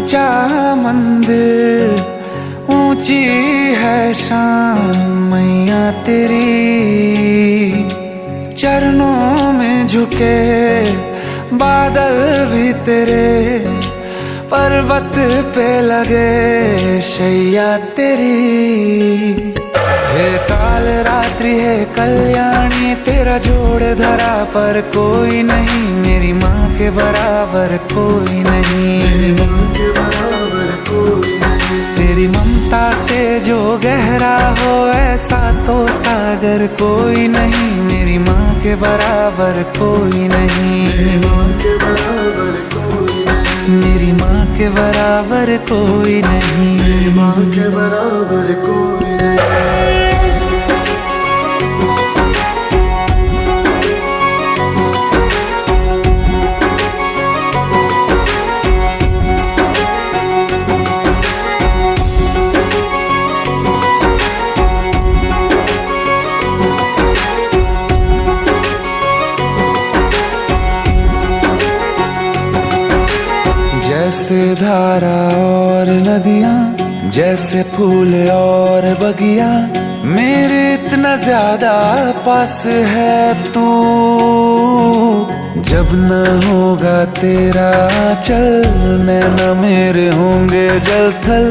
ऊंचा मंदिर, ऊंची है शान मैया तेरी। चरणों में झुके बादल भी तेरे, पर्वत पे लगे शैया तेरी। हे काल रात्रि है कल्याणी, तेरा जोड़ धरा पर कोई नहीं, मेरी माँ के बराबर कोई नहीं। तेरी ममता से जो गहरा हो ऐसा तो सागर कोई नहीं, मेरी माँ के बराबर कोई नहीं। मेरी माँ के बराबर कोई नहीं। मेरी माँ के बराबर कोई नहीं। जैसे धारा और नदियाँ, जैसे फूल और बगिया, मेरे इतना ज्यादा पास है तू। जब न होगा तेरा चल, नैना मेरे होंगे जल थल,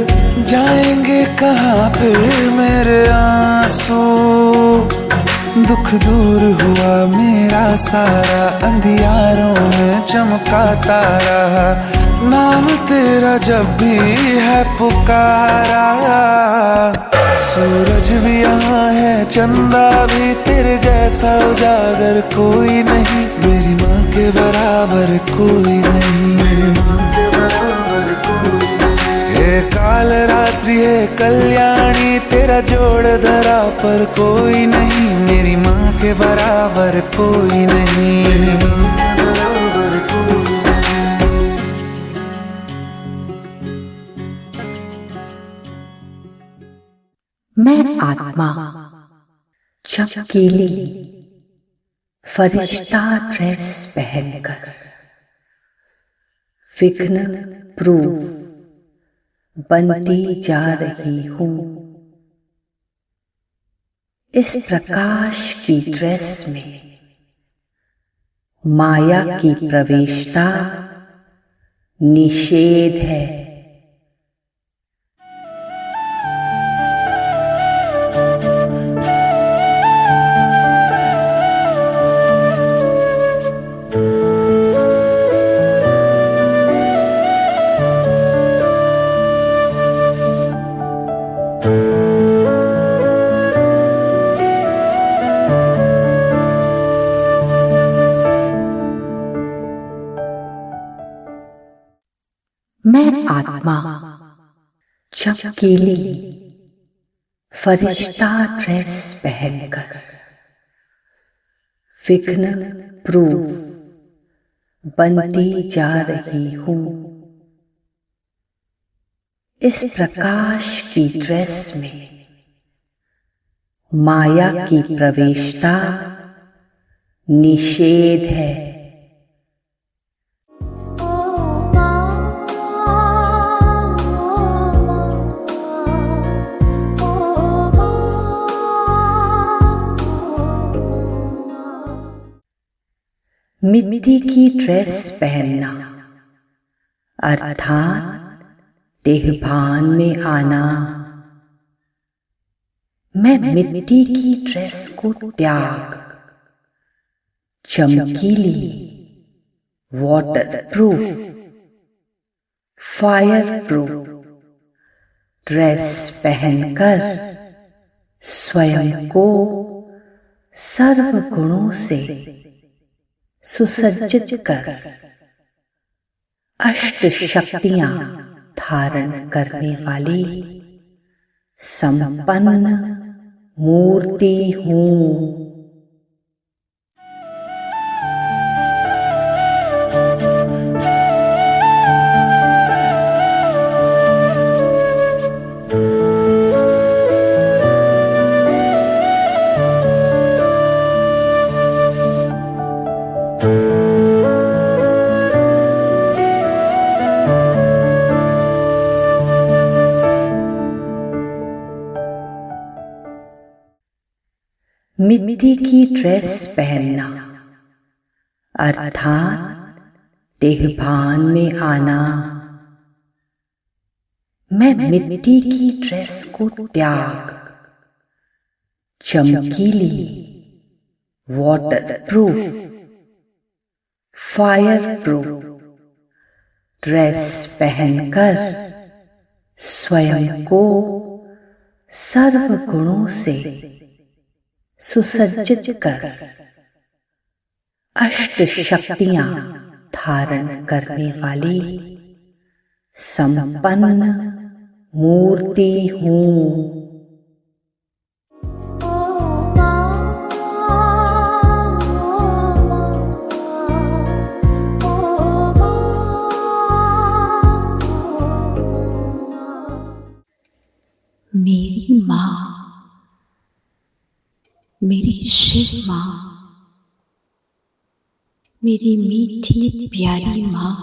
जाएंगे कहाँ फिर मेरे आंसू। दुख दूर हुआ मेरा सारा, अंधियारों में चमका तारा, नाम तेरा जब भी है पुकारा। सूरज भी यहाँ है, चंदा भी, तेरे जैसा उजागर कोई नहीं, मेरी माँ के बराबर कोई नहीं। मेरी माँ के बराबर कोई नहीं। हे काल रात्रि है कल्याणी, तेरा जोड़ धरा पर कोई नहीं, मेरी माँ के बराबर कोई नहीं। मेरी माँ के बराबर कोई नहीं। मैं आत्मा चमकीली फरिश्ता ड्रेस पहनकर, विघ्न प्रूफ बनती जा रही हूँ। इस प्रकाश की ड्रेस में माया की प्रवेशता निषेध है। मैं आत्मा चमकीली फरिश्ता ड्रेस पहनकर, विघ्न प्रूफ बनती जा रही हूँ। इस प्रकाश की ड्रेस में माया की प्रवेशता निषेध है। मिट्टी की ड्रेस पहनना अर्थात देहभान में आना। मैं मिट्टी की ड्रेस को त्याग चमकीली water proof fire proof dress पहनकर स्वयं को सर्व गुणों से सुसज्जित कर अष्ट शक्तियां धारण करने वाली संपन्न मूर्ति हूँ। मिट्टी की ड्रेस पहनना अर्थात देहभान में आना। मैं मिट्टी की ड्रेस को त्याग चमकीली, वाटरप्रूफ, फायरप्रूफ ड्रेस पहनकर स्वयं को सर्व गुणों से सुसज्जित कर अष्ट शक्तियां धारण करने वाली संपन्न मूर्ति हूँ। मेरी माँ, मेरी शिव माँ, मेरी मीठी प्यारी माँ,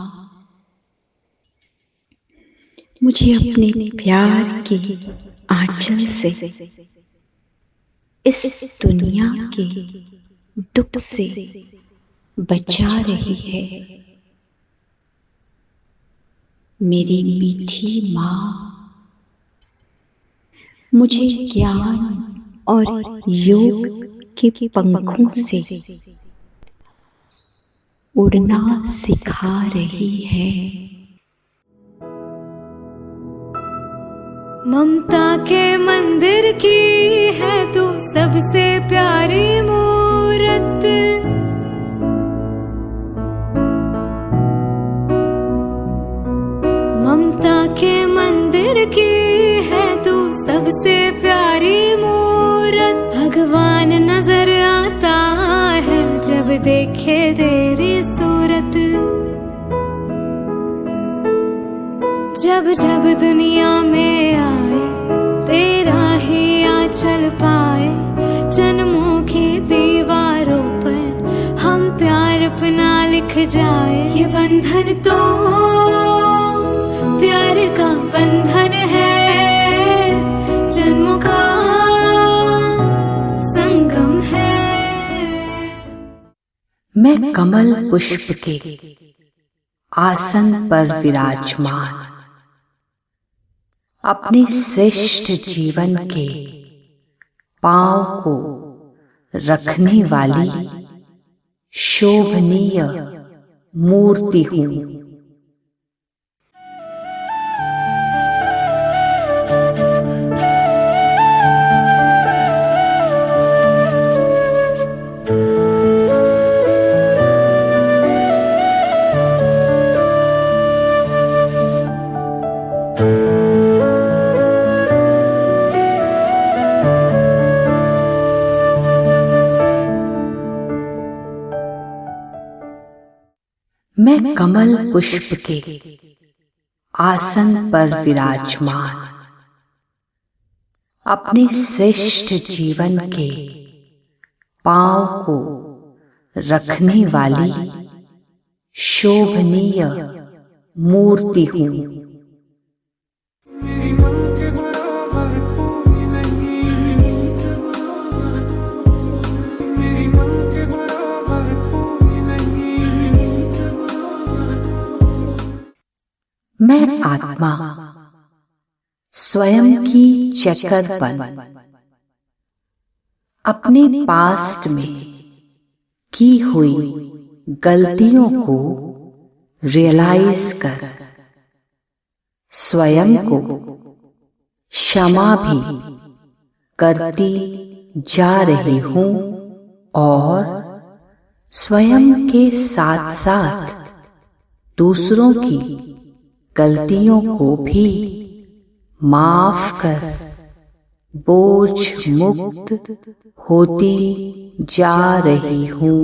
मुझे अपने प्यार के आंचल से इस दुनिया के दुख से बचा रही है। मेरी मीठी माँ मुझे ज्ञान और योग के पंखों से उड़ना सिखा रही है। ममता के मंदिर की है तू सबसे प्यारी मूरत। ममता के मंदिर की है तू सबसे प्यारी मूरत। भगवान नजर आता है जब देखे तेरी सूरत। जब जब दुनिया में आए तेरा ही आंचल पाए। जन्मों की दीवारों पर हम प्यार अपना लिख जाए। ये बंधन तो प्यार का बंधन है, जन्मों का संगम है। मैं कमल पुष्प के आसन पर विराजमान अपने श्रेष्ठ जीवन के पांव को रखने वाली शोभनीय मूर्ति हूँ। मैं कमल पुष्प के आसन पर विराजमान अपने श्रेष्ठ जीवन के पांव को रखने वाली शोभनीय मूर्ति हूँ। मैं आत्मा स्वयं की चक्कर बन अपने पास्ट में की हुई गलतियों को रियलाइज कर स्वयं को क्षमा भी करती जा रही हूँ और स्वयं के साथ साथ दूसरों की गलतियों को भी माफ कर बोझ मुक्त होती जा रही हूँ।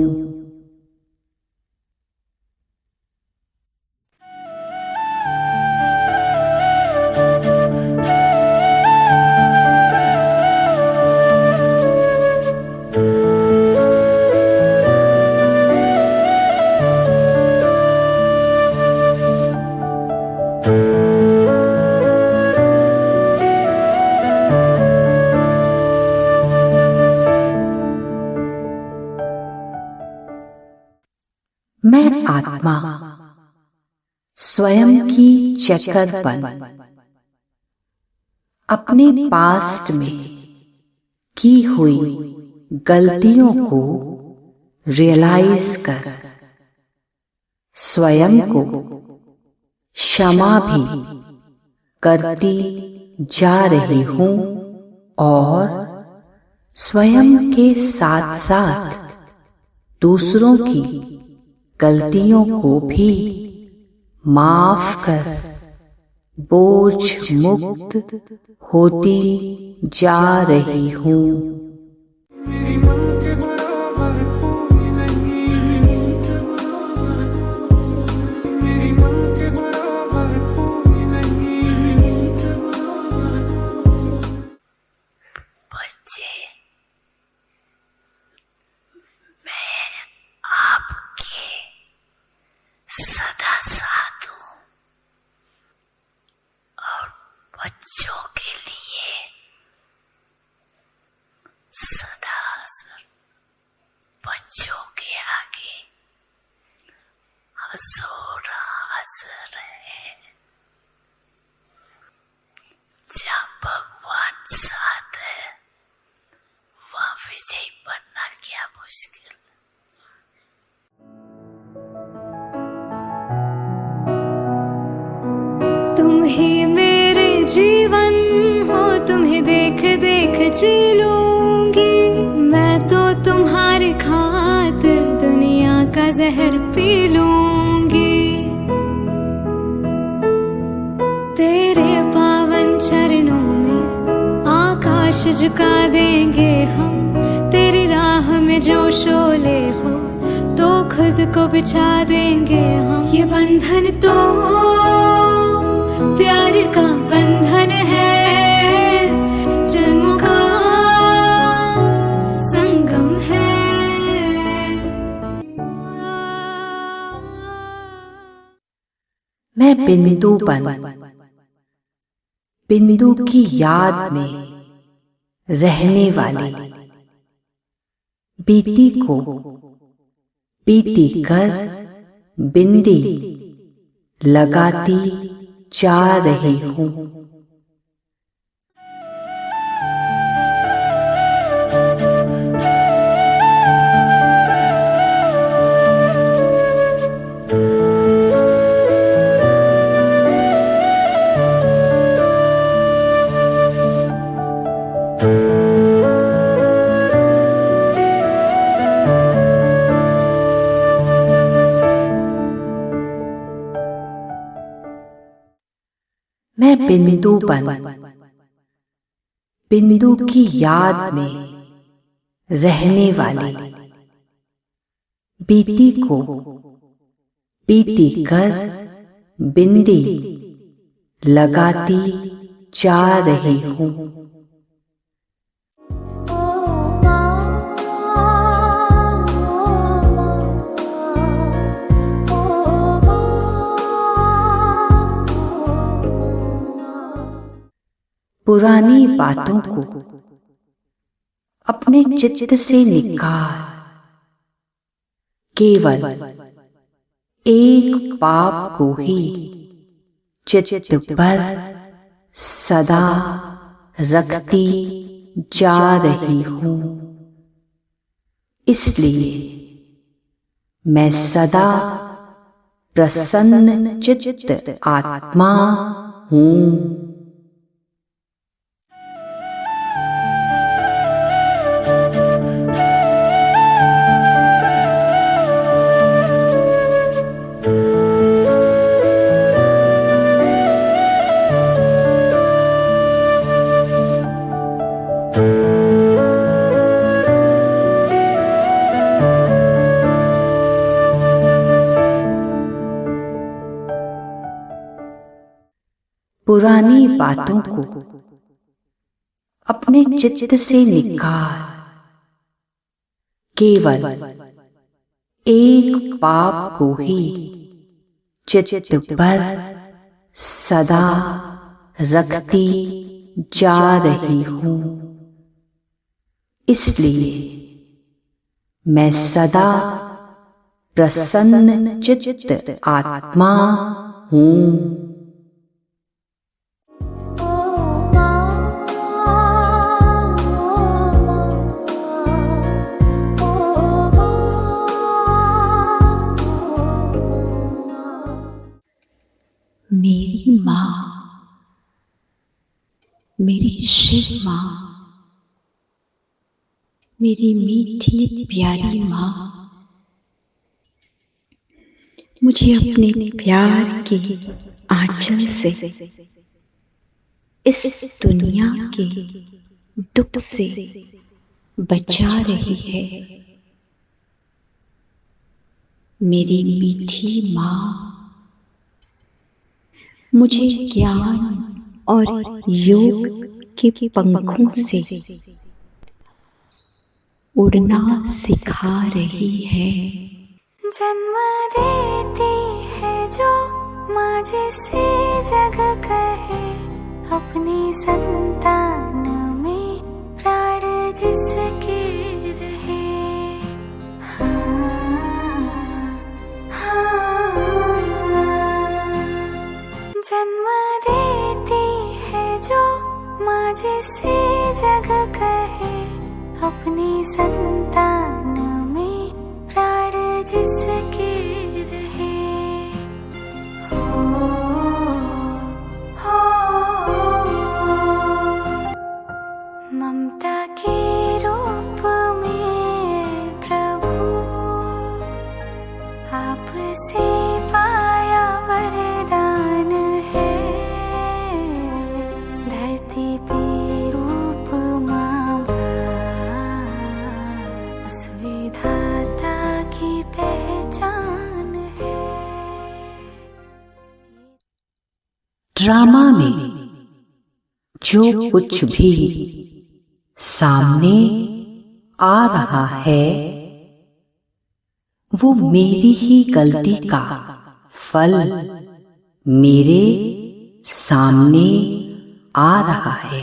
मैं आत्मा स्वयं की चक्करपन अपने पास्ट में की हुई गलतियों को रियलाइज कर स्वयं को क्षमा भी करती जा रही हूं और स्वयं के साथ साथ दूसरों की गलतियों को भी माफ कर बोझ मुक्त होती जा रही हूं। मेरी माँ के बराबर कोई नहीं, मेरी माँ के बराबर कोई नहीं। बच्चे, मैं आपके सदा साथ हूँ और बच्चों के लिए सदा बच्चों के आगे हजूर हाजिर है। जहाँ भगवान साथ है वहाँ विजयी बनना क्या मुश्किल। तुम ही मेरे जीवन हो, तुम्हें देख देख जी लूंगी। मैं तो तुम्हारी खातिर दुनिया का जहर पी लूंगी। तेरे पावन चरणों में आकाश झुका देंगे हम। तेरी राह में जो शोले हो तो खुद को बिछा देंगे हम। ये बंधन तो प्यार का बंधन है, जन्मों का संगम है। मैं बिंदु बन बिंदु की याद में रहने वाली बीती को बीती कर बिंदी लगाती जा रही हूं। मैं बिंदु बन बिंदु की याद में रहने वाली बीती को बीती कर बिंदी लगाती जा रही हूं। पुरानी बातों को अपने चित्त से निकाल, केवल एक पाप को ही चित्त पर सदा रखती जा रही हूं। इसलिए मैं सदा प्रसन्न चित्त आत्मा हूं। पुरानी बातों को अपने चित्त से निकाल, केवल एक पाप को ही चित्त पर सदा रखती जा रही हूं। इसलिए मैं सदा प्रसन्न चित्त आत्मा हूँ। मेरी माँ, मेरी शिव माँ, मेरी मीठी प्यारी माँ, मुझे अपने प्यार के आंचल से इस दुनिया के दुख से बचा रही है। मेरी मीठी माँ मुझे ज्ञान और योग के पंखों से उड़ना सिखा रही है। जन्म देती है जो माँ जिसे जग कहे, अपनी संतान में प्राण जिसके रहे। जन्म देती है जो माँ जिसे जग कहे, अपनी संतान में प्राण जिसके रहे। ममता के रूप में प्रभु आपसे पाया वरदान है। धरती पे रूप माँ उस विधाता की पहचान है। ड्रामा में जो कुछ भी सामने आ रहा है वो मेरी ही गलती का फल मेरे सामने आ रहा है।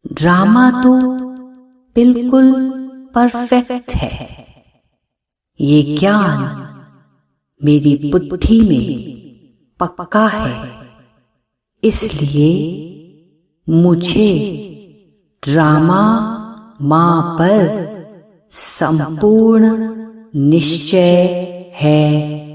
ड्रामा तो बिल्कुल परफेक्ट है। ये ज्ञान मेरी बुद्धि में पक्का है, इसलिए मुझे ड्रामा माँ पर संपूर्ण निश्चय है।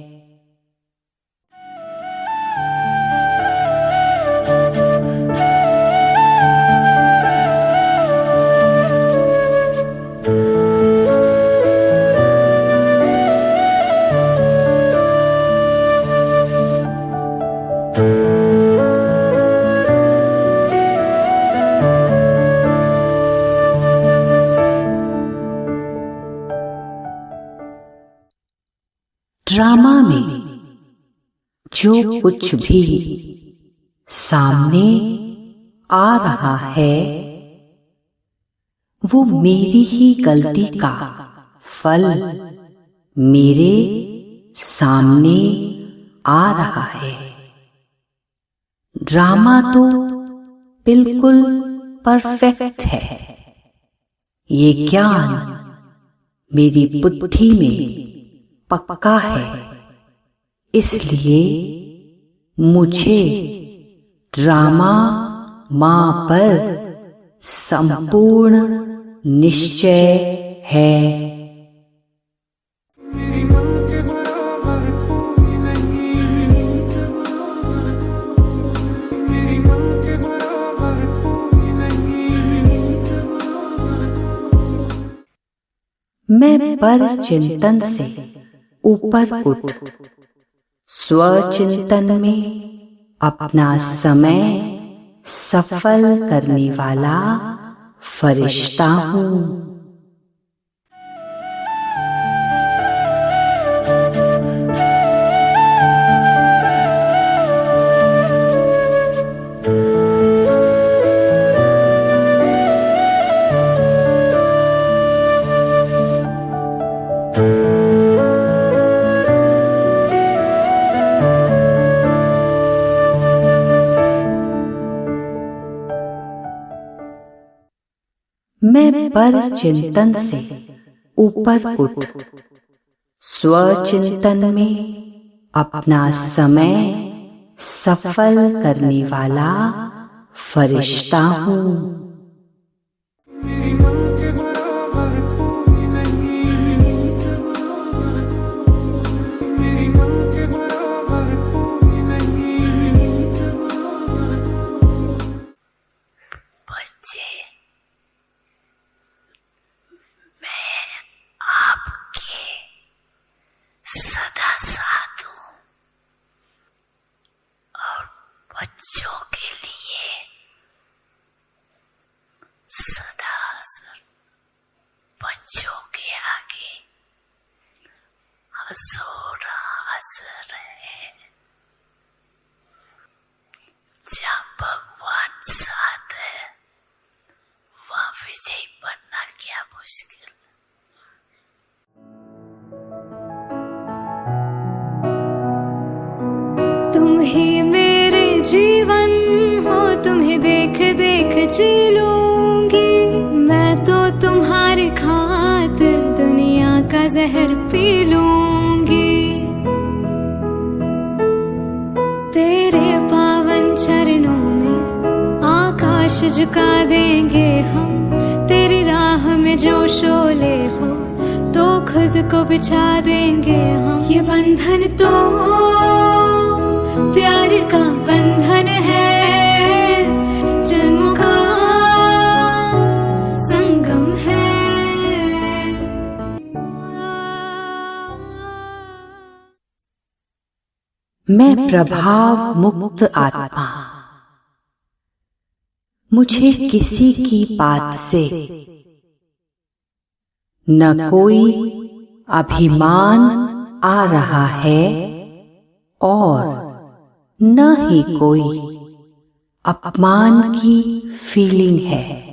ड्रामा में जो कुछ भी सामने आ रहा है वो मेरी ही गलती का फल मेरे सामने आ रहा है। ड्रामा तो बिल्कुल परफेक्ट है। ये ज्ञान मेरी बुद्धि में पक्का है, इसलिए मुझे ड्रामा माँ पर संपूर्ण निश्चय है। मेरी माँ के बराबर कोई नहीं, मेरी माँ के बराबर कोई नहीं। मैं पर चिंतन से ऊपर उठ स्वचिंतन में अपना समय सफल करने वाला फरिश्ता हूँ। मैं पर चिंतन से ऊपर उठ स्वचिंतन में अपना समय सफल करने वाला फरिश्ता हूँ। मेरी माँ के बराबर कोई नहीं, मेरी माँ के बराबर कोई नहीं। बच्चे, मैं आपके सदा साथ हूँ और बच्चों के लिए सदा बच्चों के आगे हजूर हाजिर है। जहाँ भगवान साथ है वहाँ विजयी बनना क्या मुश्किल। तुम ही मेरे जीवन हो, तुम्हें देख देख जी लूंगी। मैं तो तुम्हारे खातिर दुनिया का जहर पी लूंगी। तेरे पावन चरणों में आकाश झुका देंगे हम। तेरी राह में जो शोले हो तो खुद को बिछा देंगे हम। ये बंधन तो प्यार का बंधन है, जन्मों का संगम है। मैं प्रभाव मुक्त आत्मा, मुझे किसी की बात से न कोई अभिमान आ रहा है और न ही कोई अपमान की फीलिंग है।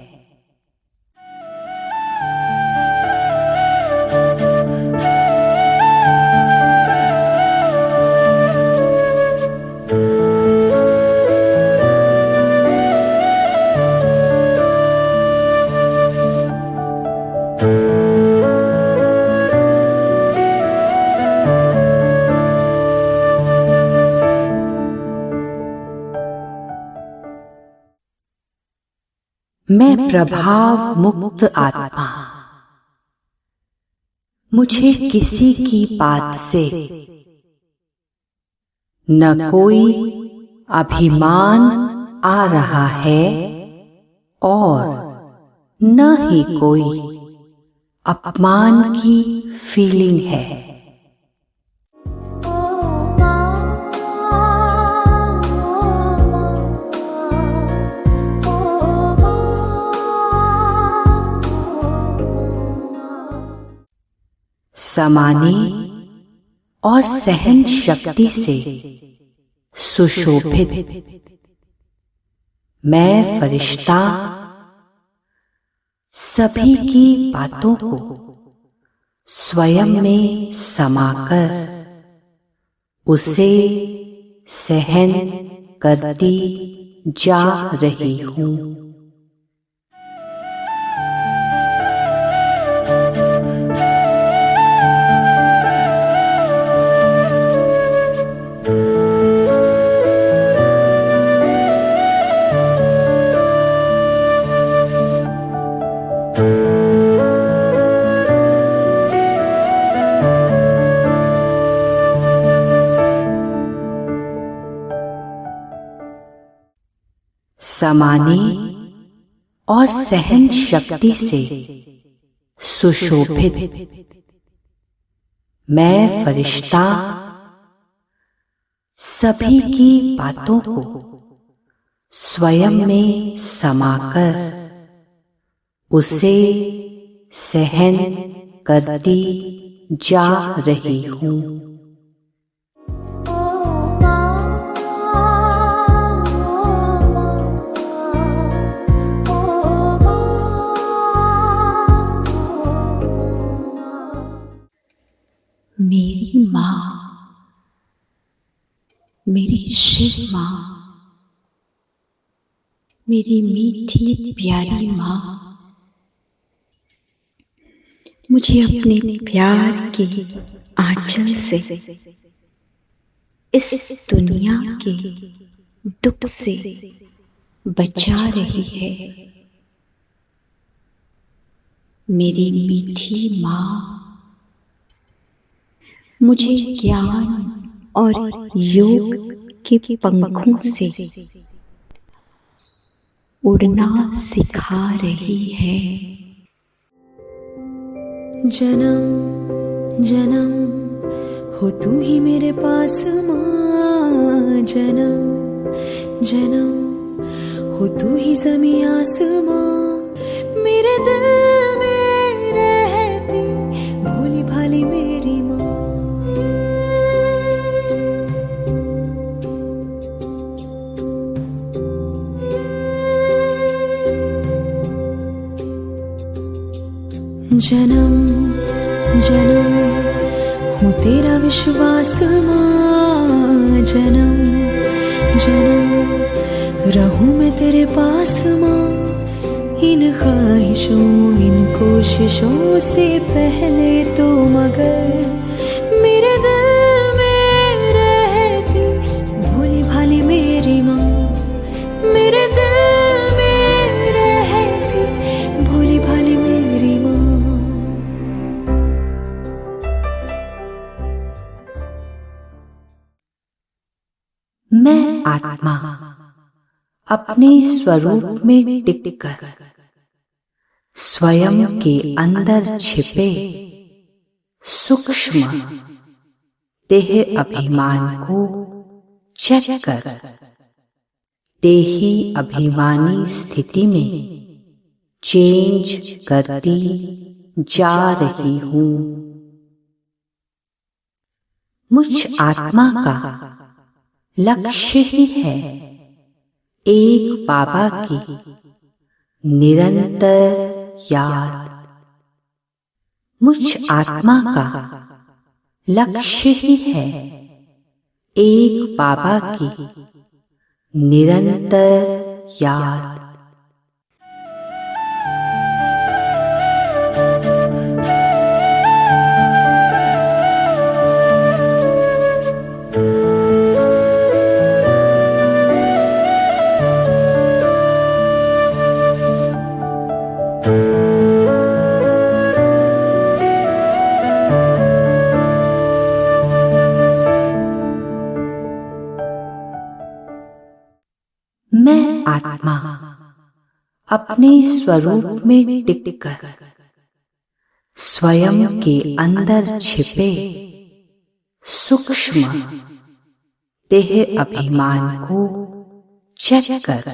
मैं प्रभाव मुक्त आत्मा, मुझे किसी की बात से न कोई अभिमान आ रहा है और न ही कोई अपमान की फीलिंग है। समाने और सहन शक्ति से सुशोभित मैं फरिश्ता सभी की बातों को स्वयं में समाकर उसे सहन करती जा रही हूँ। समाने और सहन शक्ति से सुशोभित मैं फरिश्ता सभी की बातों को स्वयं में समाकर उसे सहन करती जा रही हूँ। मेरी माँ, मेरी शिव माँ, मेरी मीठी प्यारी माँ, मुझे अपने प्यार के आंचल से इस दुनिया के दुख से बचा रही है मेरी मीठी माँ। मुझे ज्ञान और योग के पंखों से उड़ना सिखा रही है। जन्म जन्म हो तू ही मेरे पास माँ, जन्म जन्म हो तू ही ज़मीं आसमां, मेरे दिल में रहती भोली भाली मेरी माँ। जन्म जन्म हूँ तेरा विश्वास माँ, जन्म जन्म रहूँ मैं तेरे पास माँ। इन ख्वाहिशों इन कोशिशों से पहले तो मगर मेरे दिल में रहती भोली भाली मेरी माँ, मेरे दिल में रहती भोली भाली मेरी माँ। मैं आत्मा अपने स्वरूप में टिककर स्वयं के अंदर छिपे सूक्ष्म देह अभिमान को चेक कर देही अभिमानी स्थिति में चेंज करती जा रही हूँ। मुझ आत्मा का लक्ष्य ही है एक बाबा की निरंतर याद। मुझ आत्मा का लक्ष्य ही है एक बाबा की निरंतर याद। मैं आत्मा अपने स्वरूप में टिककर स्वयं के अंदर छिपे सूक्ष्म देह अभिमान को चेक कर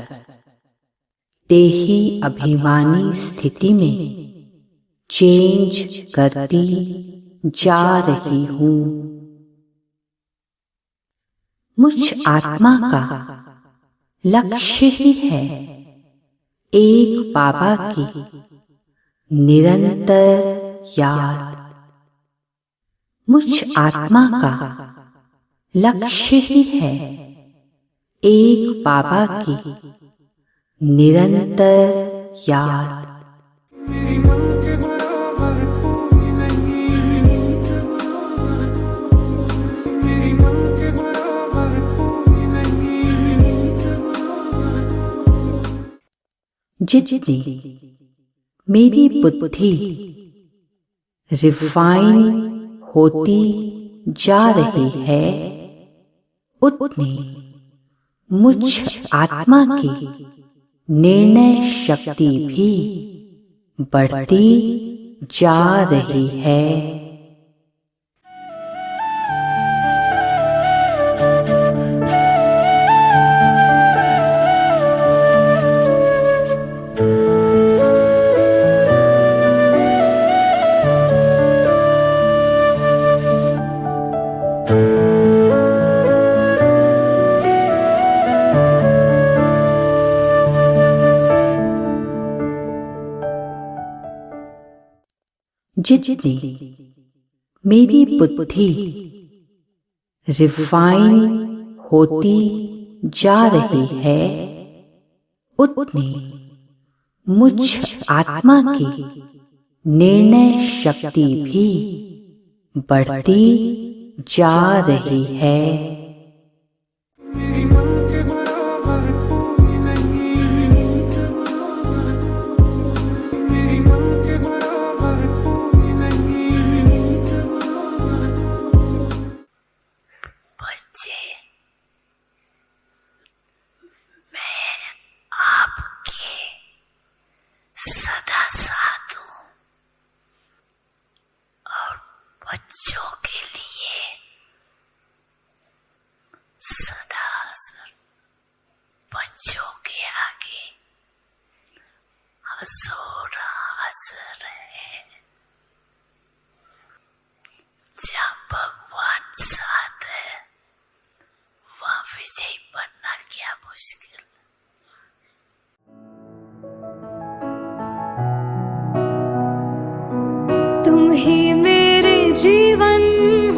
देही अभिमानी स्थिति में चेंज करती जा रही हूँ। मुझ आत्मा का लक्ष्य ही है एक बाबा की निरंतर याद। मुझ आत्मा का लक्ष्य ही है एक बाबा की निरंतर याद। मेरी माँ के बराबर कोई नहीं, मेरी माँ के बराबर कोई नहीं। जितनी मेरी बुद्धि रिफाइन होती जा रही है उतनी मुझ आत्मा की निर्णय शक्ति भी बढ़ती जा रही है। जितनी मेरी बुद्धि रिफाइन होती जा रही है उतनी मुझ आत्मा की निर्णय शक्ति भी बढ़ती जा रही है। मेरी माँ के बराबर कोई नहीं, मेरी माँ के बराबर कोई नहीं। बच्चे, मैं आपके सदा साथ हूँ और बच्चों के लिए सदा बच्चों के आगे हजूर हाजिर है। जहाँ भगवान साथ है वहाँ विजयी बनना क्या मुश्किल। तुम ही मेरे जीवन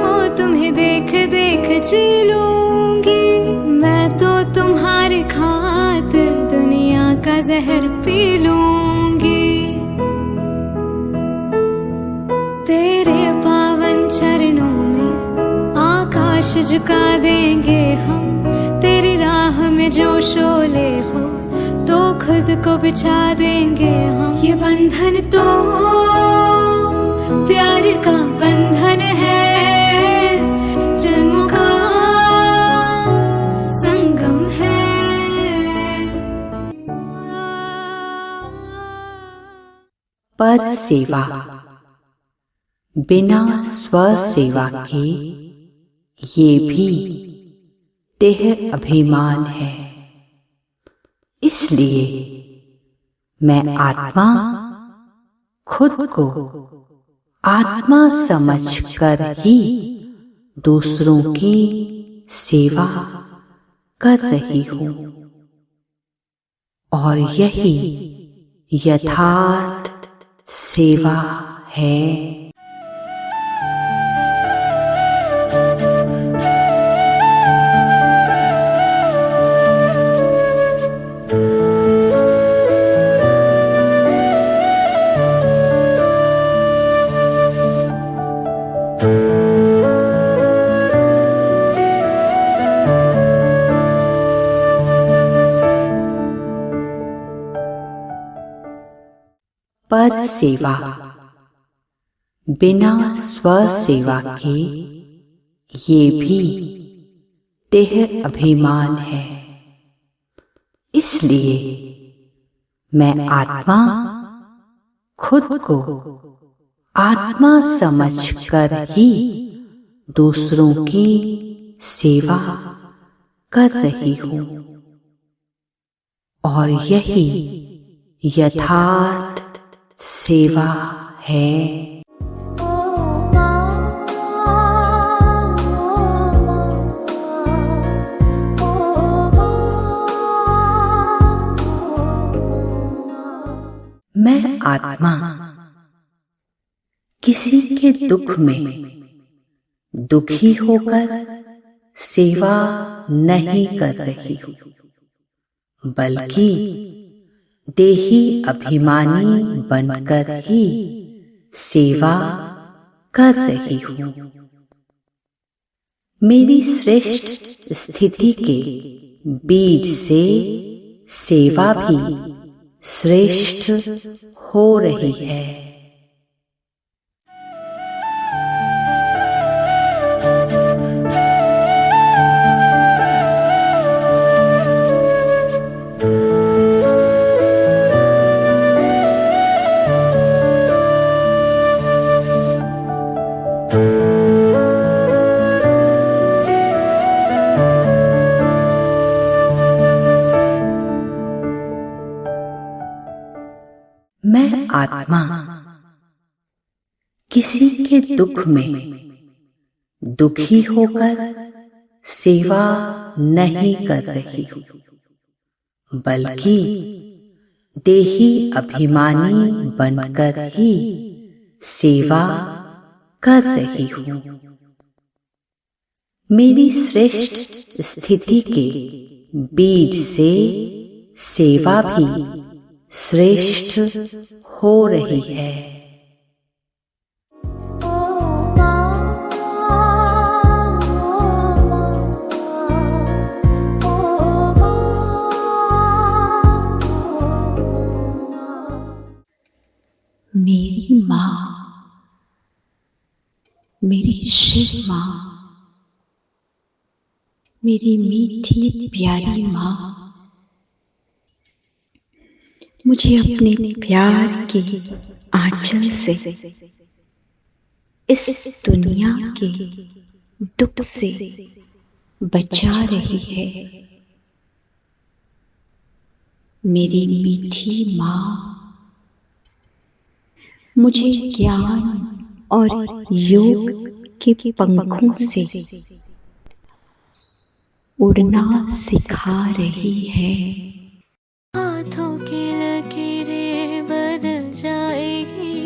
हो, तुम्हें देख देख जी लूंगी। मैं तो तुम्हारी खातिर दुनिया का जहर पी लूंगी। तेरे पावन चरणों में आकाश झुका देंगे हम। तेरी राह में जो शोले हो तो खुद को बिछा देंगे हम। ये बंधन तो प्यार का बंधन है, जन्मों का संगम है। पर सेवा बिना स्व सेवा के ये भी देह अभिमान है। इसलिए मैं आत्मा खुद को आत्मा समझकर ही दूसरों की सेवा कर रही हूँ और यही यथार्थ सेवा है। पर सेवा बिना स्व सेवा के ये भी देह अभिमान है। इसलिए मैं आत्मा खुद को आत्मा समझकर ही दूसरों की सेवा कर रही हूँ और यही यथार्थ सेवा है। मैं आत्मा किसी के दुख में दुखी होकर सेवा नहीं कर रही हूँ, बल्कि देही अभिमानी बनकर ही सेवा कर रही हूँ। मेरी श्रेष्ठ स्थिति के बीज से सेवा भी श्रेष्ठ हो रही है। मैं आत्मा किसी के दुख में दुखी होकर सेवा नहीं कर रही हूँ, बल्कि देही अभिमानी बनकर ही सेवा कर रही हूँ। मेरी श्रेष्ठ स्थिति के बीज से सेवा भी श्रेष्ठ हो रही है। मेरी माँ, मेरी शिव माँ, मेरी मीठी प्यारी माँ, मुझे अपने प्यार के आंचल से इस दुनिया के दुख से बचा रही है। मेरी मीठी माँ मुझे ज्ञान और योग के पंखों से उड़ना सिखा रही है। हाथों की लकीरें बदल जाएगी,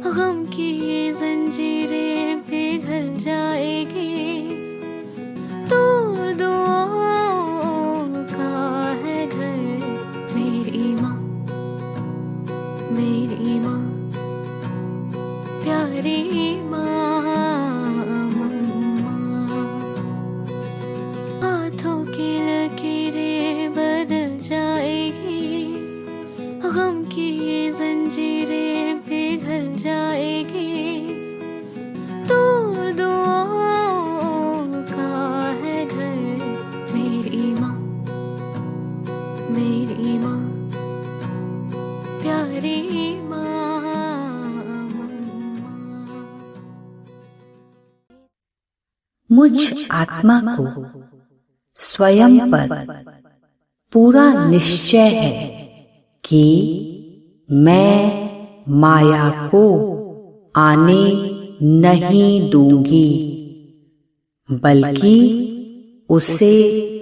गम की ये जंजीरें पिघल जाएगी। तू दुआओं का है घर, मेरी माँ, मेरी माँ, प्यारी माँ, मम्मा। हाथों की लकीरें बदल जाएगी, गम की ये जंजीरें पिघल जाएगी। तू दुआओं का है घर, मेरी माँ, मेरी माँ, प्यारी माँ, मम्मा। मुझ आत्मा को स्वयं पर पूरा निश्चय है कि मैं माया को आने नहीं दूंगी, बल्कि उसे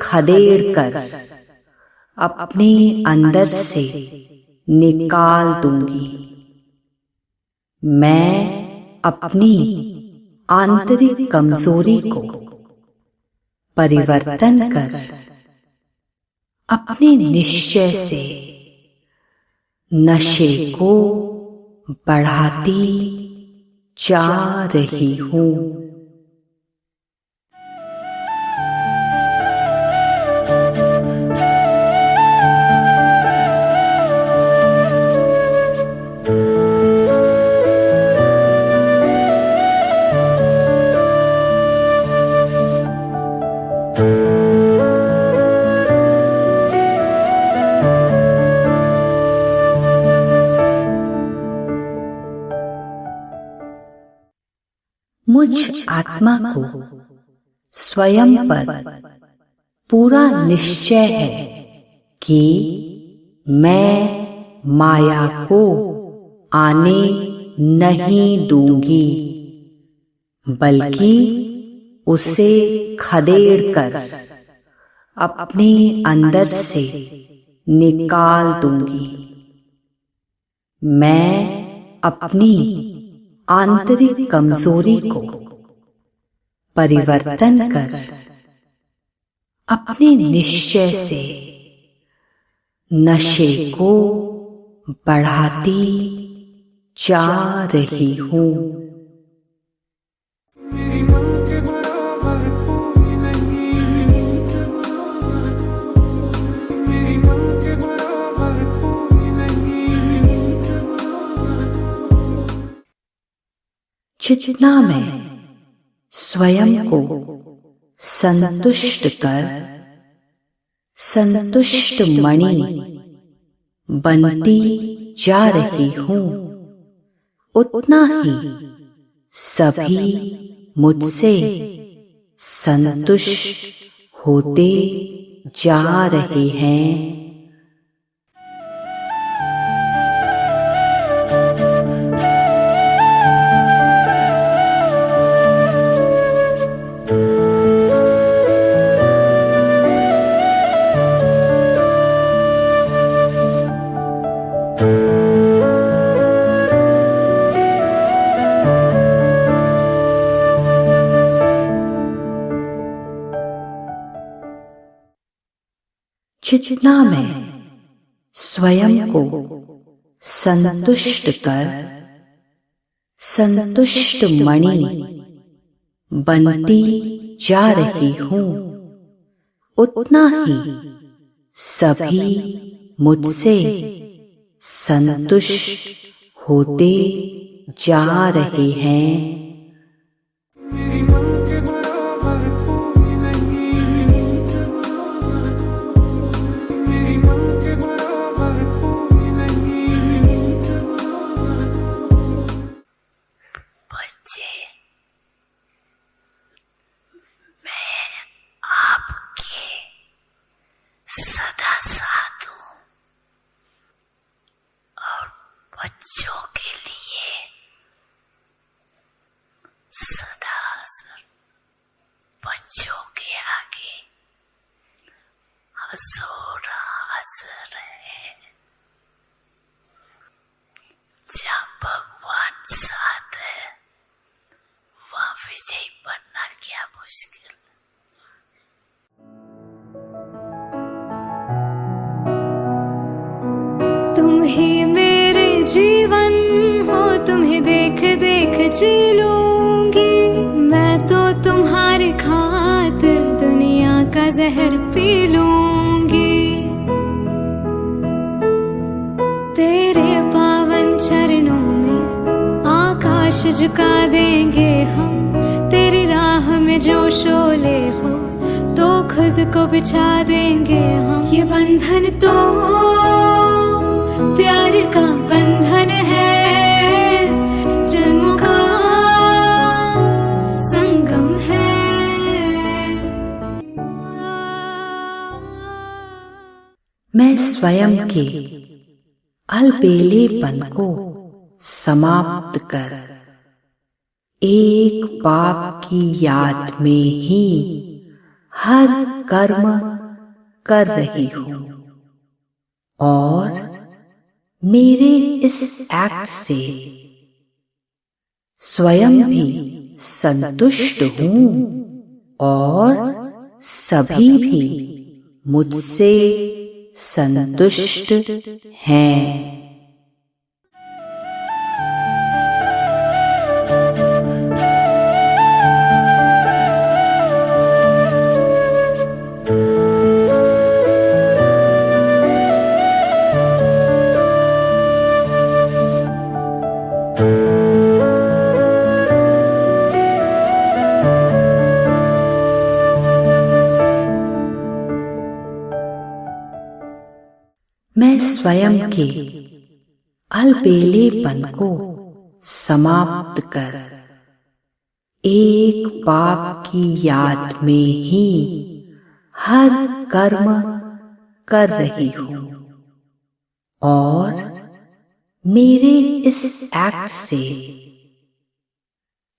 खदेड़कर अपने अंदर से निकाल दूंगी। मैं अपनी आंतरिक कमजोरी को परिवर्तन कर अपने निश्चय से नशे को बढ़ाती जा रही हूँ। मुझ आत्मा को स्वयं पर पूरा निश्चय है कि मैं माया को आने नहीं दूंगी, बल्कि उसे खदेड़कर अपने अंदर से निकाल दूंगी। मैं अपनी आंतरिक कमजोरी को परिवर्तन कर अपने निश्चय से नशे को बढ़ाती जा रही हूँ। मेरी माँ के बराबर कोई नहीं, मेरी माँ के बराबर कोई नहीं। जितना मैं स्वयं को संतुष्ट कर संतुष्ट मणि बनती जा रही हूँ, उतना ही सभी मुझसे संतुष्ट होते जा रहे हैं। जितना मैं स्वयं को संतुष्ट कर संतुष्ट मणि बनती जा रही हूँ, उतना ही सभी मुझसे संतुष्ट होते जा रहे हैं। मेरी माँ के बराबर कोई नहीं, मेरी माँ के बराबर कोई नहीं। बच्चे, मैं आपके सदा साथ हूँ और बच्चों के लिए सदा बच्चों के आगे हजूर हाजिर है। जहाँ भगवान साथ है वहाँ विजयी बनना क्या मुश्किल। तुम ही मेरे जीवन हो, तुम्हें देख देख जी लूंगी। मैं तो तुम्हारी खातिर दुनिया का जहर पी लूंगी। तेरे पावन चरणों में आकाश झुका देंगे हम। तेरी राह में जो शोले हो तो खुद को बिछा देंगे हम। ये बंधन तो प्यार का बंधन है, जन्मों का संगम है। मैं स्वयं के अलबेलेपन को समाप्त कर एक बाप की याद में ही हर कर्म कर रही हूँ और मेरे इस एक्ट से स्वयं भी संतुष्ट हूँ और सभी भी मुझसे संतुष्ट हैं। मैं स्वयं के अलबेलेपन को समाप्त कर एक बाप की याद में ही हर कर्म कर रही हूँ और मेरे इस एक्ट से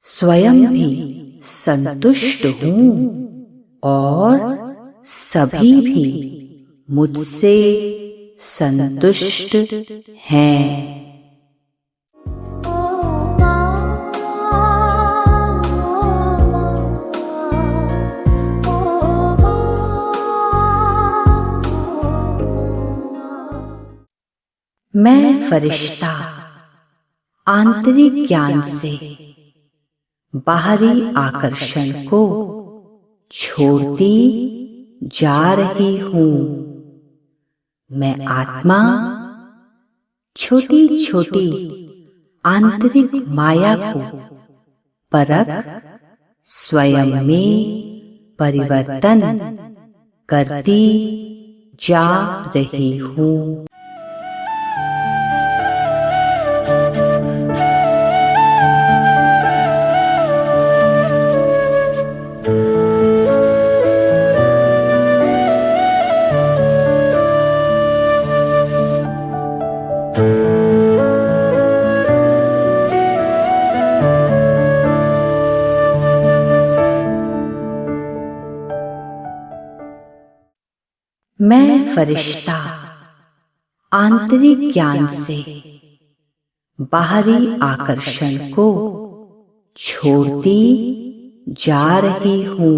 स्वयं भी संतुष्ट हूँ और सभी भी मुझसे संतुष्ट हैं। मैं फरिश्ता आंतरिक ज्ञान से बाहरी आकर्षण को छोड़ती जा रही हूँ। मैं आत्मा छोटी छोटी आंतरिक माया को परख स्वयं में परिवर्तन करती जा रही हूँ। मैं फरिश्ता आंतरिक ज्ञान से बाहरी आकर्षण को छोड़ती जा रही हूँ।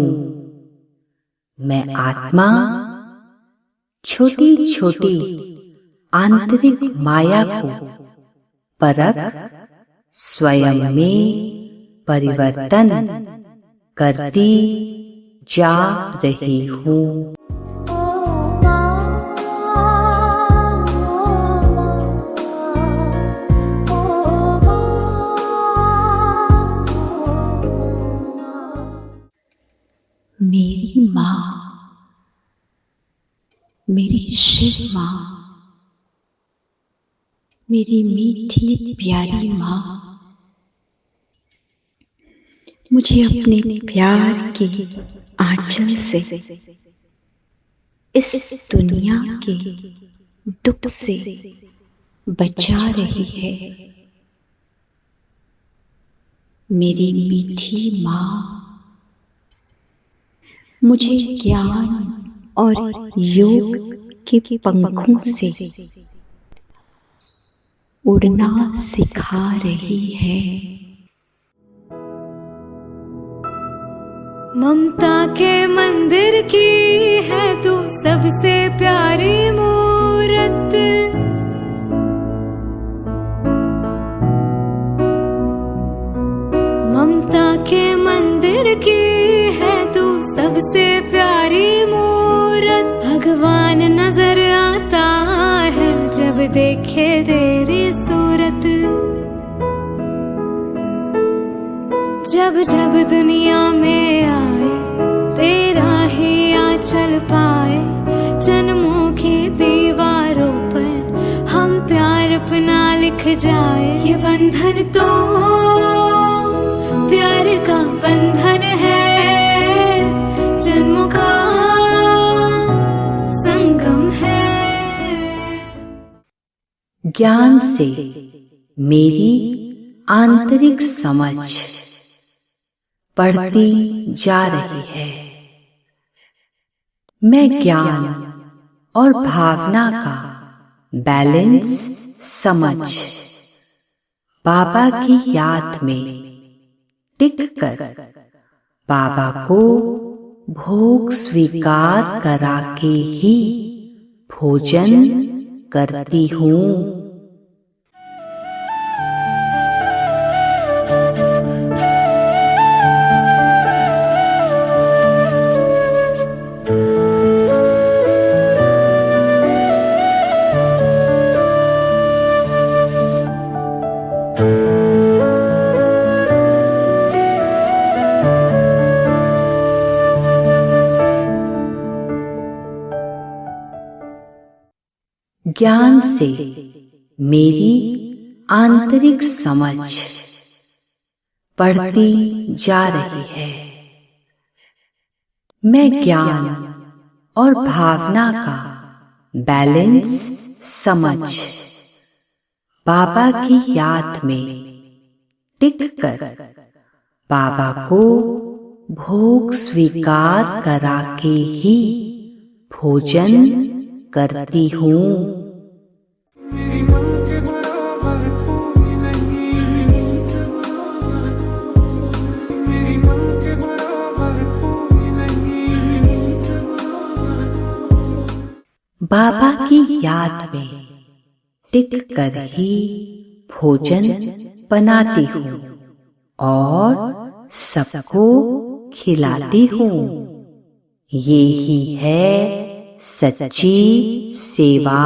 मैं आत्मा छोटी छोटी आंतरिक माया को परख स्वयं में परिवर्तन करती जा रही हूँ। माँ, मेरी शिव माँ, मेरी मीठी प्यारी माँ, मुझे अपने प्यार के आंचल से इस दुनिया के दुख से बचा रही है। मेरी मीठी माँ मुझे ज्ञान और योग के पंखों से उड़ना सिखा रही है। ममता के मंदिर की है तू सबसे प्यारी मूरत, ममता के मंदिर की है तू सबसे प्यारी मूरत। भगवान नजर आता है जब देखे तेरी सूरत, जब जब दुनिया में आए तेरा ही आंचल पाए। जन्मों की दीवारों पर हम प्यार अपना लिख जाए। ये बंधन तो प्यार का बंधन है, जन्मों का संगम है। ज्ञान से मेरी आंतरिक समझ बढ़ती जा रही है। मैं ज्ञान और भावना का बैलेंस समझ बाबा की याद में टिक कर बाबा को भोग स्वीकार करा के ही भोजन करती हूँ। ज्ञान से मेरी आंतरिक समझ बढ़ती जा रही है। मैं ज्ञान और भावना का बैलेंस समझ बाबा की याद में टिक कर बाबा को भोग स्वीकार करा के ही भोजन करती हूँ। मेरी माँ के बराबर कोई नहीं, मेरी माँ के बराबर कोई नहीं। बाबा की याद में टिक कर ही भोजन बनाती हूँ और सबको खिलाती हूँ। ये ही है सच्ची सेवा।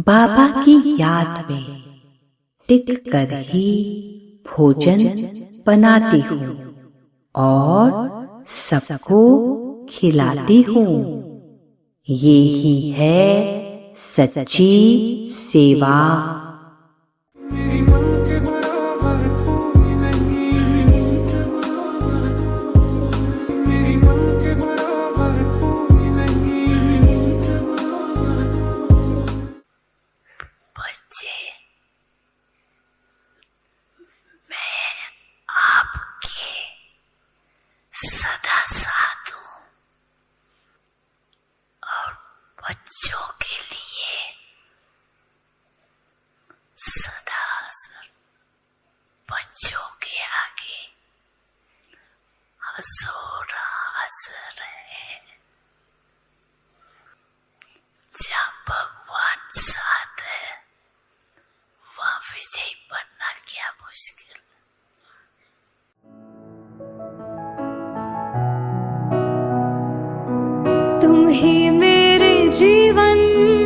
बाबा की याद में टिक कर ही भोजन बनाती हूँ और सबको खिलाती हूँ। ये ही है सच्ची सेवा। मेरी माँ के बराबर कोई नहीं, मेरी माँ के बराबर कोई नहीं। बच्चे, मैं आपके सदा साथ हूँ और बच्चों के लिए सदा बच्चों के आगे हंसो हंस रहे। जहाँ भगवान साथ है वहाँ विजयी बनना क्या मुश्किल। तुम ही मेरे जीवन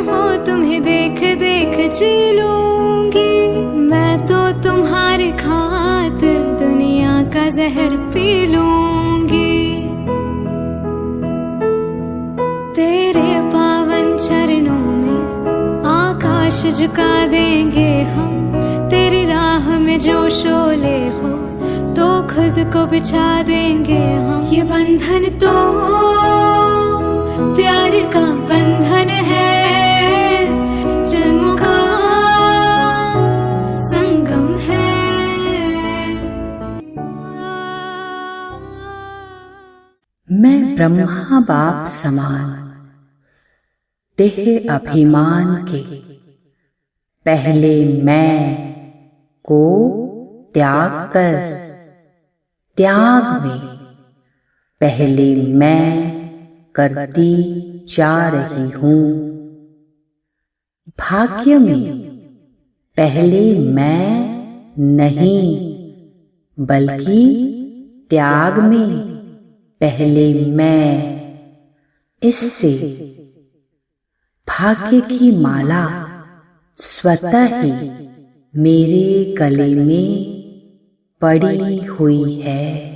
हो, तुम्हें देख देख जी लूंगी मैं तो, तुम्हारे खातिर दुनिया का जहर पी लूंगी। तेरे पावन चरणों में आकाश झुका देंगे हम, तेरी राह में जो शोले हो तो खुद को बिछा देंगे हम। ये बंधन तो प्यार का बंधन है, जन्मों का संगम है। मैं ब्रह्मा बाप समान देह अभिमान के, पहले मैं को त्याग कर त्याग में पहले मैं करती जा रही हूँ। भाग्य में पहले मैं नहीं बल्कि त्याग में पहले मैं। इससे भाग्य की माला स्वतः ही मेरे गले में पड़ी हुई है।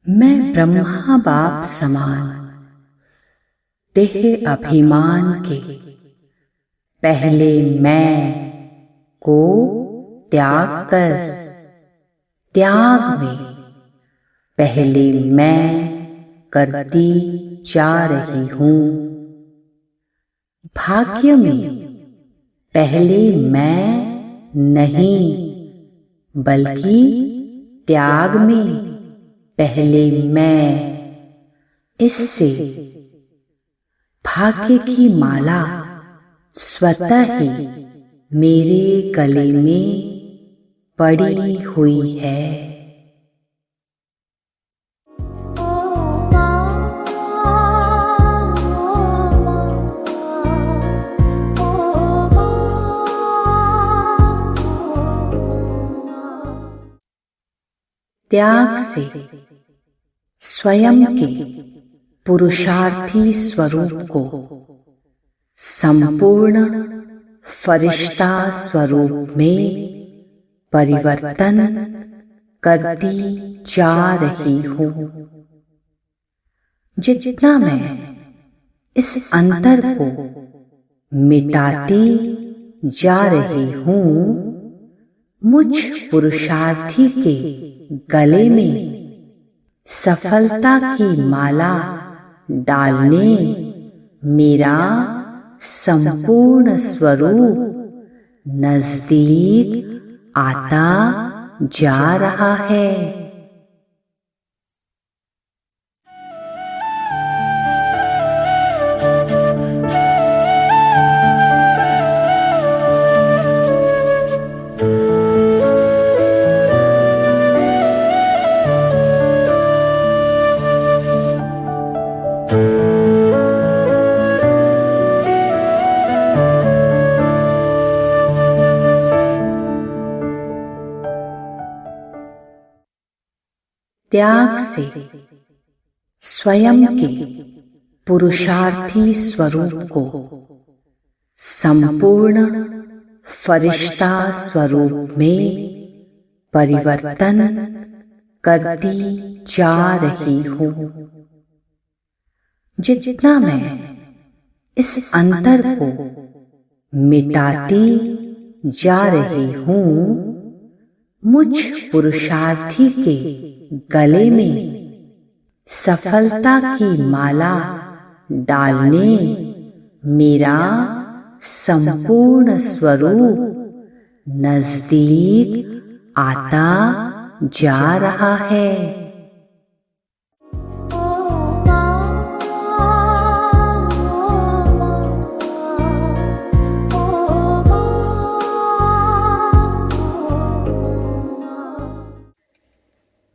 मैं ब्रह्मा बाप समान देह अभिमान के, पहले मैं को त्याग कर त्याग में पहले मैं करती जा रही हूँ। भाग्य में पहले मैं नहीं बल्कि त्याग में पहले मैं। इससे भाग्य की माला स्वतः ही मेरे गले में पड़ी हुई है। त्याग से स्वयं के पुरुषार्थी स्वरूप को संपूर्ण फरिश्ता स्वरूप में परिवर्तन करती जा रही हूँ। जितना मैं इस अंतर को मिटाती जा रही हूँ, मुझ पुरुषार्थी के गले में सफलता की माला डालने मेरा संपूर्ण स्वरूप नजदीक आता जा रहा है। त्याग से स्वयं के पुरुषार्थी स्वरूप को संपूर्ण फरिश्ता स्वरूप में परिवर्तन करती जा रही हूँ। जितना मैं इस अंतर को मिटाती जा रही हूँ, मुझ पुरुषार्थी के गले में सफलता की माला डालने मेरा संपूर्ण स्वरूप नजदीक आता जा रहा है।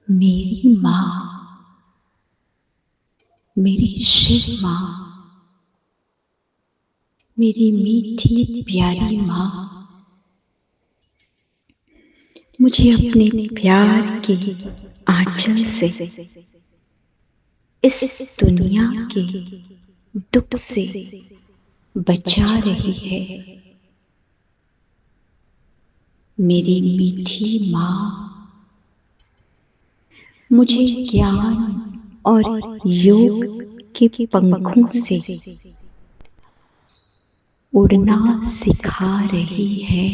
मेरी माँ, मेरी शिव माँ, मेरी मीठी प्यारी माँ, मुझे अपने प्यार के आंचल से इस दुनिया के दुख से बचा रही है। मेरी मीठी माँ मुझे ज्ञान और योग के पंखों से उड़ना सिखा रही है।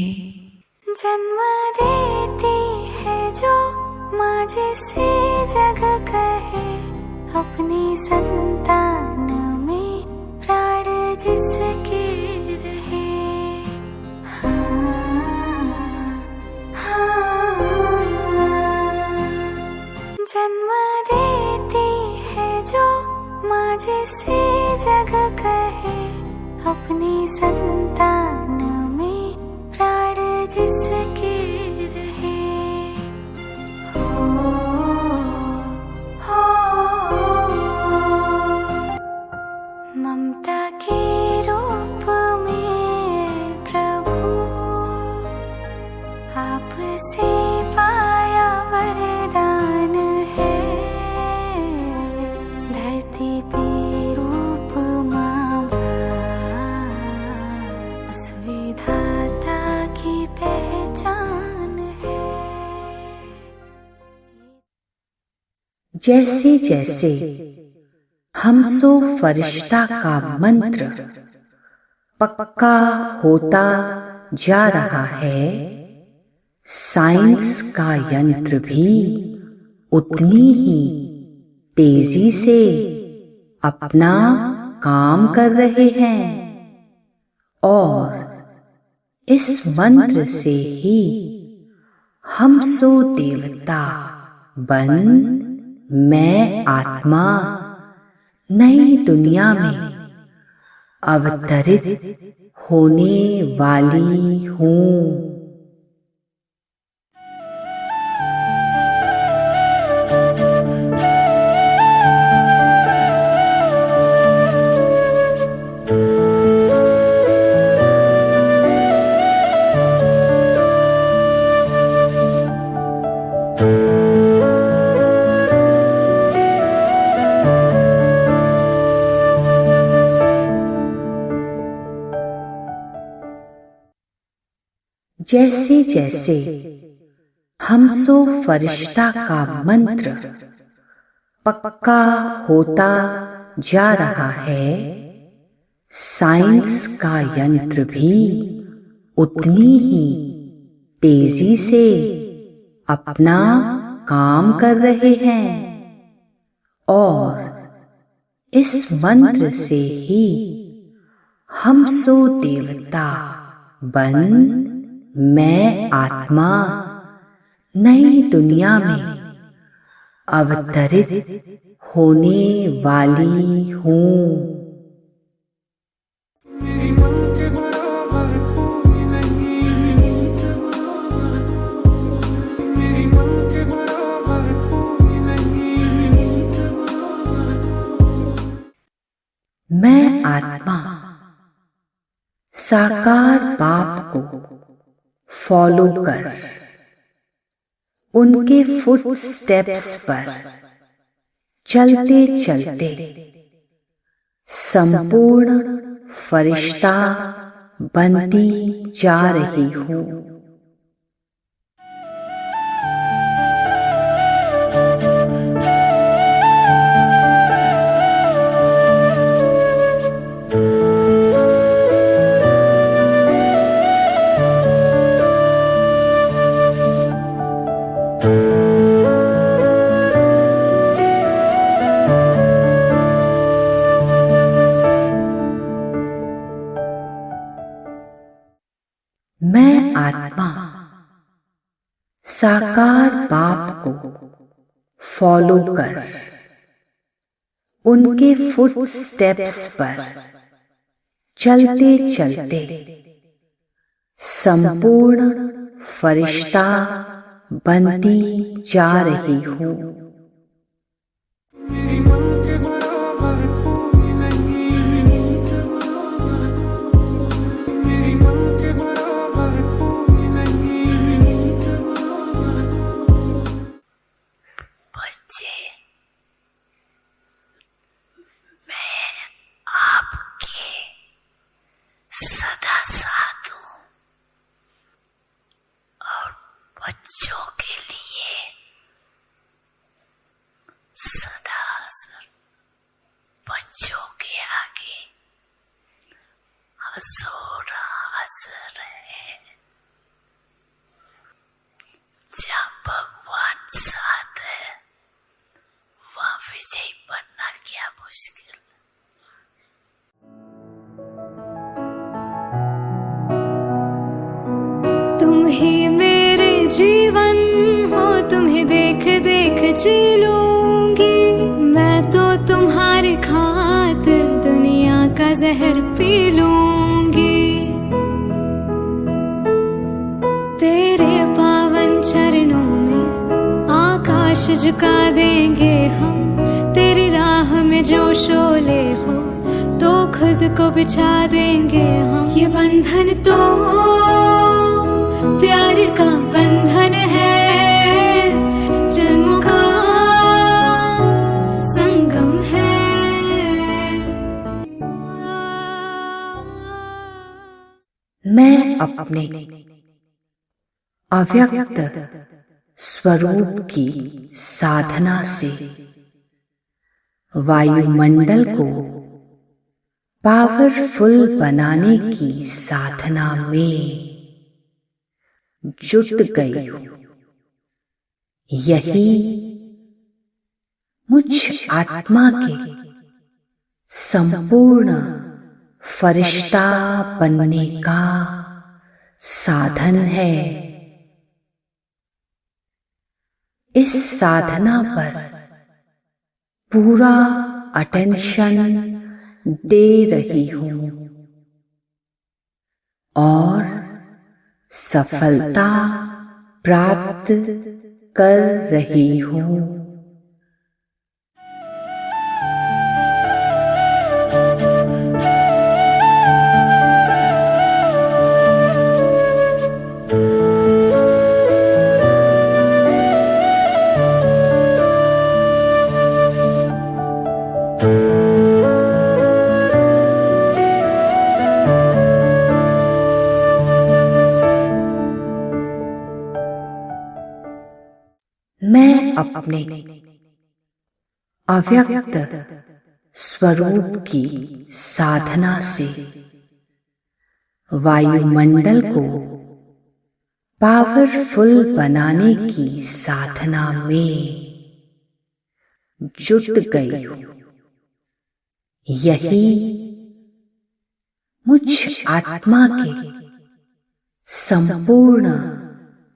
जन्म देती है जो माँ जिसे जग कहे, अपनी संतान में प्राण जिसके रहे। जन्म देती है जो माँ जिसे जग कहे, अपनी संतान में प्राण जिसके रहे। ममता के रूप में प्रभु आपसे पाया वरदान है। धरती पे रूप माँ उस विधाता की पहचान है। जैसे जैसे हम सो फरिश्ता का मंत्र पक्का होता जा रहा है, साइंस का यंत्र भी उतनी ही तेजी से अपना काम कर रहे हैं। और इस मंत्र से ही हम सो देवता बन मैं आत्मा नई दुनिया में अवतरित होने वाली हूँ। जैसे जैसे हम सो फरिश्ता का मंत्र पक्का होता जा रहा है, साइंस का यंत्र भी उतनी ही तेजी से अपना काम कर रहे हैं। और इस मंत्र से ही हम सो देवता बन मैं आत्मा नई दुनिया में अवतरित होने वाली हूँ। मेरी माँ के बराबर कोई नहीं, मेरी माँ के बराबर कोई नहीं। मैं आत्मा साकार बाप को फॉलो कर उनके फुट स्टेप्स पर चलते चलते संपूर्ण फरिश्ता बनती जा रही हूँ। साकार बाप को फॉलो कर, उनके फुटस्टेप्स पर चलते चलते संपूर्ण फरिश्ता बनती जा रही हूँ। मेरी माँ के बराबर कोई नहीं, मेरी माँ के बराबर कोई नहीं। बच्चे, मैं आपके सदा साथ हूँ और बच्चों के लिए सदा बच्चों के आगे हजूर हाजिर है। जहाँ भगवान साथ है वहाँ विजयी बनना क्या मुश्किल। तुम ही मेरे जीवन हो, तुम्हें देख देख जी लूंगी। मैं तो तुम्हारी खातिर दुनिया का जहर पी लूंगी। तेरे पावन चरणों में आकाश झुका देंगे हम। तेरी राह में जो शोले हो तो खुद को बिछा देंगे हम। ये बंधन तो प्यार का बंधन है, जन्मों का संगम है। मैं अपने अव्यक्त स्वरूप की साधना से वायुमंडल को पावरफुल बनाने की साधना में जुट गई हूँ। यही मुझ आत्मा के संपूर्ण फरिश्ता बनने का साधन है। इस साधना पर पूरा अटेंशन दे रही हूँ और सफलता प्राप्त कर रही हूँ। मैं अपने अव्यक्त स्वरूप की साधना से वायुमंडल को पावरफुल बनाने की साधना में जुट गई हूँ। यही मुझ आत्मा के संपूर्ण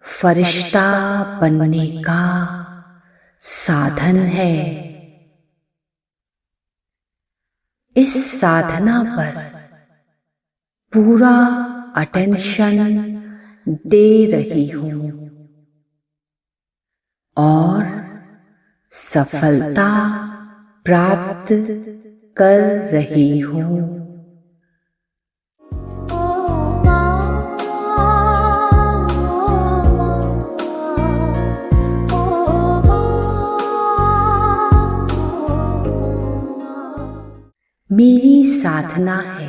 फरिश्ता बनने का साधन है। इस साधना पर पूरा अटेंशन दे रही हूँ और सफलता प्राप्त कर रही हूँ। मेरी साधना है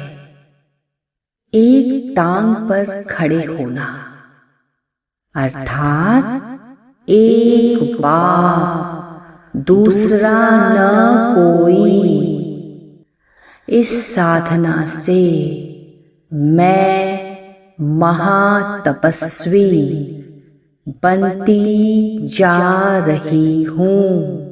एक टांग पर खड़े होना, अर्थात एक बाप दूसरा न कोई। इस साधना से मैं महातपस्वी बनती जा रही हूँ।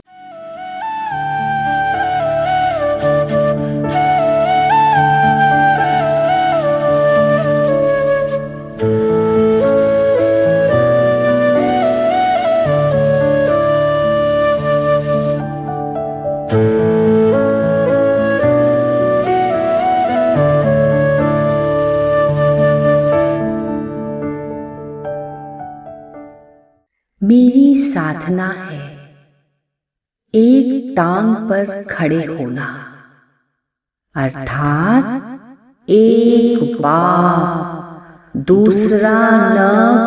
साधना है एक टांग पर खड़े होना, अर्थात एक बाप दूसरा न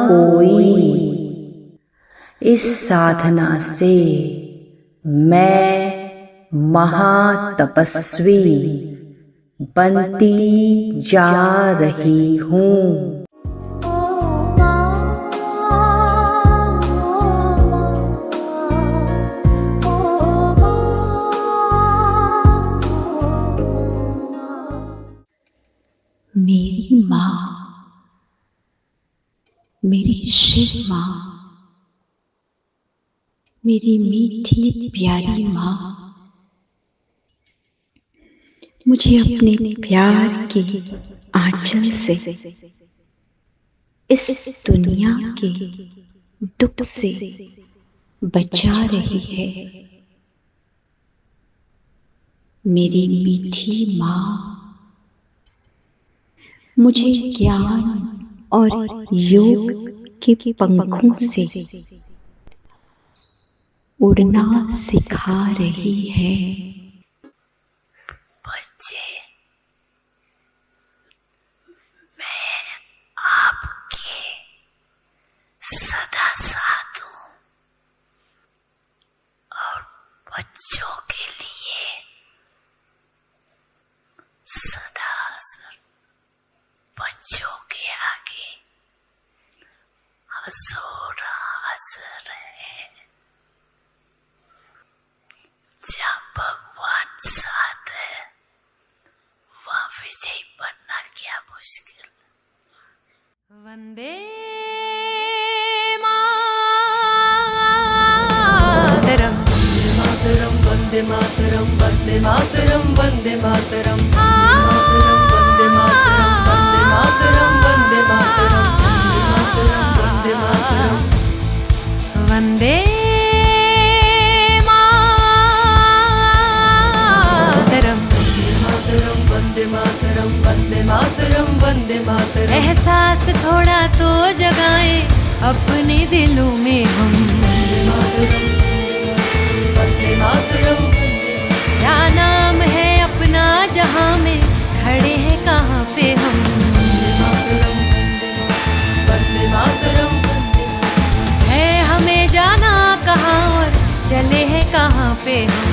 कोई। इस साधना से मैं महातपस्वी बनती जा रही हूँ। मेरी माँ, मेरी शिव माँ, मेरी मीठी प्यारी माँ, मुझे अपने प्यार के आंचल से इस दुनिया के दुख से बचा रही है। मेरी मीठी माँ मुझे ज्ञान और योग के पंखों से उड़ना सिखा रही है। बच्चे, मैं आपके सदा साथ हूँ और बच्चों के लिए सदा बच्चों के आगे हजूर हाजिर है। जहाँ भगवान साथ है वहाँ विजयी बनना क्या मुश्किल। वंदे मातरम, वंदे मातरम, वंदे मातरम, वंदे मातरम, वंदे मातरम, वंदे मातरम, वंदे मातरम, वंदे मातरम, वंदे मातरम, वंदे मातरम, वंदे मातरम। एहसास थोड़ा तो जगाएं अपने दिलों में हम। वंदे मातरम, क्या नाम है अपना जहां में खड़े हैं कहाँ पे हम। वंदे मातरम, है हमें जाना कहाँ और चले हैं कहाँ पे हम।